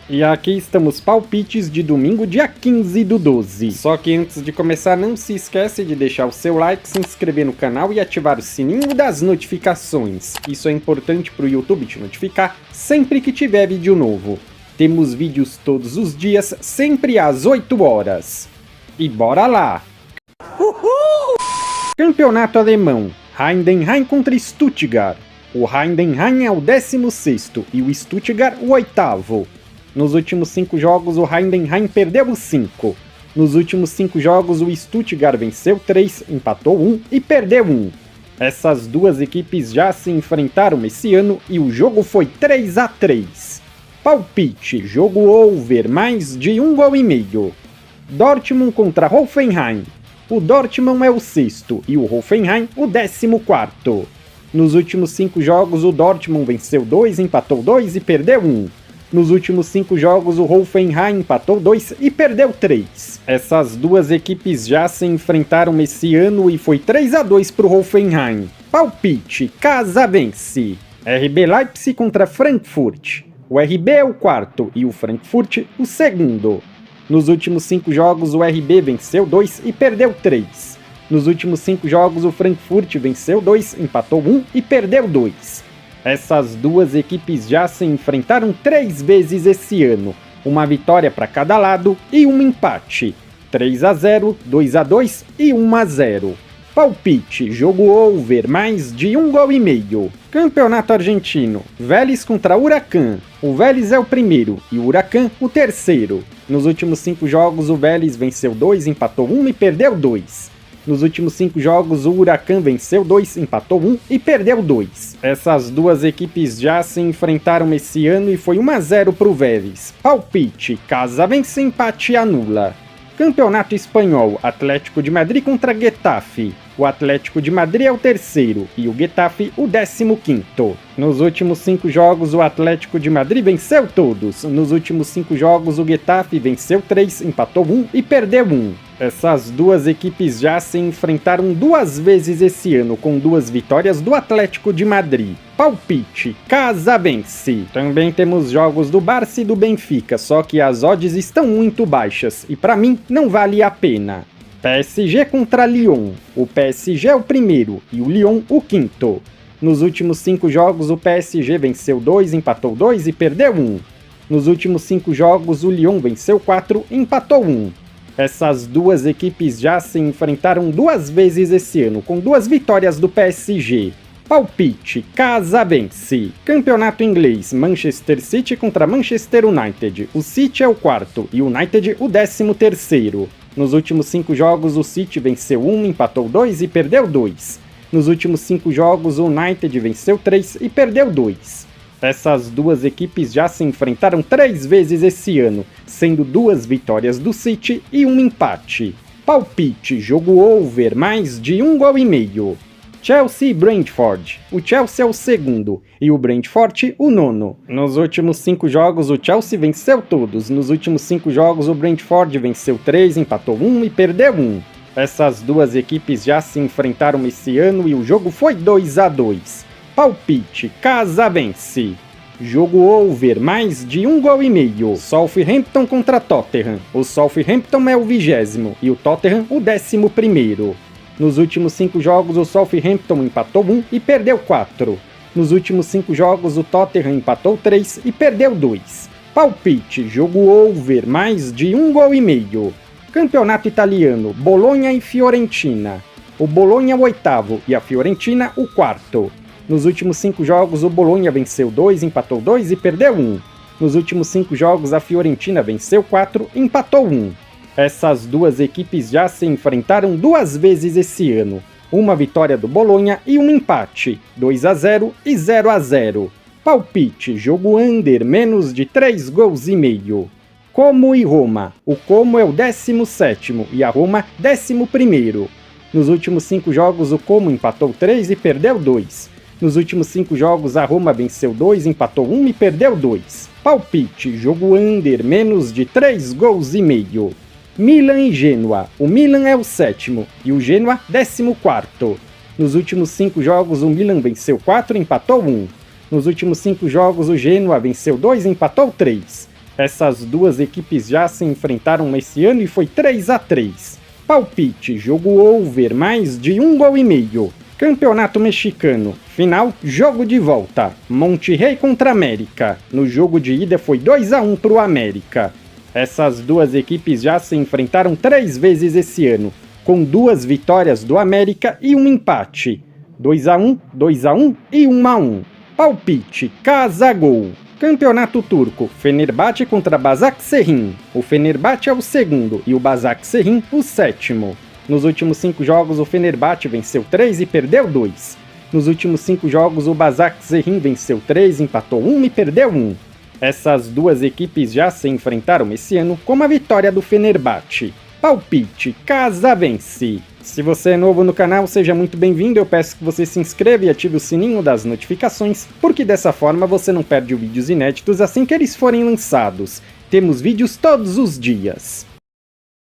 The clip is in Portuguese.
E aqui estamos palpites de domingo, dia 15 do 12. Só que antes de começar, não se esquece de deixar o seu like, se inscrever no canal e ativar o sininho das notificações. Isso é importante para o YouTube te notificar sempre que tiver vídeo novo. Temos vídeos todos os dias, sempre às 8 horas. E bora lá! Uhul! Campeonato alemão. Heidenheim contra Stuttgart. O Heidenheim é o 16º e o Stuttgart o 8º. Nos últimos 5 jogos, o Heidenheim perdeu os 5. Nos últimos 5 jogos, o Stuttgart venceu 3, empatou 1 e perdeu 1. Essas duas equipes já se enfrentaram esse ano e o jogo foi 3-3. Palpite, jogo over, mais de 1,5 gol. Dortmund contra Hoffenheim. O Dortmund é o 6º e o Hoffenheim o 14º. Nos últimos 5 jogos, o Dortmund venceu 2, empatou 2 e perdeu 1. Nos últimos 5 jogos, o Hoffenheim empatou 2 e perdeu 3. Essas duas equipes já se enfrentaram esse ano e foi 3-2 para o Hoffenheim. Palpite, casa vence. RB Leipzig contra Frankfurt. O RB é o 4º e o Frankfurt o 2º. Nos últimos 5 jogos, o RB venceu 2 e perdeu 3. Nos últimos 5 jogos, o Frankfurt venceu 2, empatou 1 e perdeu 2. Essas duas equipes já se enfrentaram 3 vezes esse ano, uma vitória para cada lado e um empate, 3-0, 2-2 e 1-0. Palpite, jogo over, mais de 1,5 gol. Campeonato argentino, Vélez contra Huracán. O Vélez é o 1º e o Huracán o 3º. Nos últimos 5 jogos, o Vélez venceu 2, empatou 1 e perdeu 2. Nos últimos 5 jogos, o Huracán venceu 2, empatou 1 e perdeu 2. Essas duas equipes já se enfrentaram esse ano e foi 1-0 para o Vélez. Palpite, casa vence, empate anula. Campeonato espanhol, Atlético de Madrid contra Getafe. O Atlético de Madrid é o 3º e o Getafe o 15º. Nos últimos 5 jogos, o Atlético de Madrid venceu todos. Nos últimos 5 jogos, o Getafe venceu 3, empatou 1 e perdeu 1. Essas duas equipes já se enfrentaram 2 vezes esse ano, com 2 vitórias do Atlético de Madrid. Palpite, casa vence. Também temos jogos do Barça e do Benfica, só que as odds estão muito baixas e para mim não vale a pena. PSG contra Lyon. O PSG é o 1º e o Lyon o 5º. Nos últimos 5 jogos, o PSG venceu 2, empatou 2 e perdeu 1. Nos últimos 5 jogos, o Lyon venceu 4 e empatou 1. Essas duas equipes já se enfrentaram 2 vezes esse ano, com 2 vitórias do PSG. Palpite, casa vence. Campeonato inglês, Manchester City contra Manchester United. O City é o 4º e o United o 13º. Nos últimos 5 jogos, o City venceu 1, empatou 2 e perdeu 2. Nos últimos 5 jogos, o United venceu 3 e perdeu 2. Essas duas equipes já se enfrentaram 3 vezes esse ano, sendo 2 vitórias do City e um empate. Palpite, jogo over, mais de 1,5 gol. Chelsea e Brentford. O Chelsea é o 2º e o Brentford o 9º. Nos últimos 5 jogos, o Chelsea venceu todos. Nos últimos 5 jogos, o Brentford venceu 3, empatou 1 e perdeu 1. Essas duas equipes já se enfrentaram esse ano e o jogo foi 2-2. Palpite, casa vence. Jogo over, mais de 1,5 gol. Southampton contra Tottenham. O Southampton é o 20º e o Tottenham o 11º. Nos últimos 5 jogos, o Southampton empatou 1 e perdeu 4. Nos últimos 5 jogos, o Tottenham empatou 3 e perdeu 2. Palpite, jogo over, mais de 1,5 gol. Campeonato italiano, Bologna e Fiorentina. O Bologna é o 8º e a Fiorentina o 4º. Nos últimos 5 jogos, o Bologna venceu 2, empatou 2 e perdeu 1. Nos últimos 5 jogos, a Fiorentina venceu 4 e empatou 1. Essas duas equipes já se enfrentaram 2 vezes esse ano. Uma vitória do Bologna e um empate, 2-0 e 0-0. Palpite, jogo under, menos de 3 gols e meio. Como e Roma. O Como é o 17º e a Roma 11º. Nos últimos 5 jogos, o Como empatou 3 e perdeu 2. Nos últimos 5 jogos, a Roma venceu 2, empatou 1 e perdeu 2. Palpite, jogo under, menos de 3 gols e meio. Milan e Genoa. O Milan é o 7º e o Genoa 14º. Nos últimos 5 jogos, o Milan venceu 4 e empatou 1. Nos últimos 5 jogos, o Genoa venceu 2 e empatou 3. Essas duas equipes já se enfrentaram esse ano e foi 3-3. Palpite, jogo over, mais de 1,5 gols. Campeonato Mexicano, final, jogo de volta. Monterrey contra América. No jogo de ida foi 2-1 pro América. Essas duas equipes já se enfrentaram 3 vezes esse ano, com 2 vitórias do América e um empate. 2-1, 2-1 e 1-1. Palpite, casa gol. Campeonato Turco, Fenerbahçe contra Başakşehir. O Fenerbahçe é o segundo e o Başakşehir o sétimo. Nos últimos 5 jogos, o Fenerbahçe venceu 3 e perdeu 2. Nos últimos 5 jogos, o Başakşehir venceu 3, empatou 1 e perdeu 1. Essas duas equipes já se enfrentaram esse ano com a vitória do Fenerbahçe. Palpite, casa vence. Se você é novo no canal, seja muito bem-vindo. Eu peço que você se inscreva e ative o sininho das notificações, porque dessa forma você não perde vídeos inéditos assim que eles forem lançados. Temos vídeos todos os dias.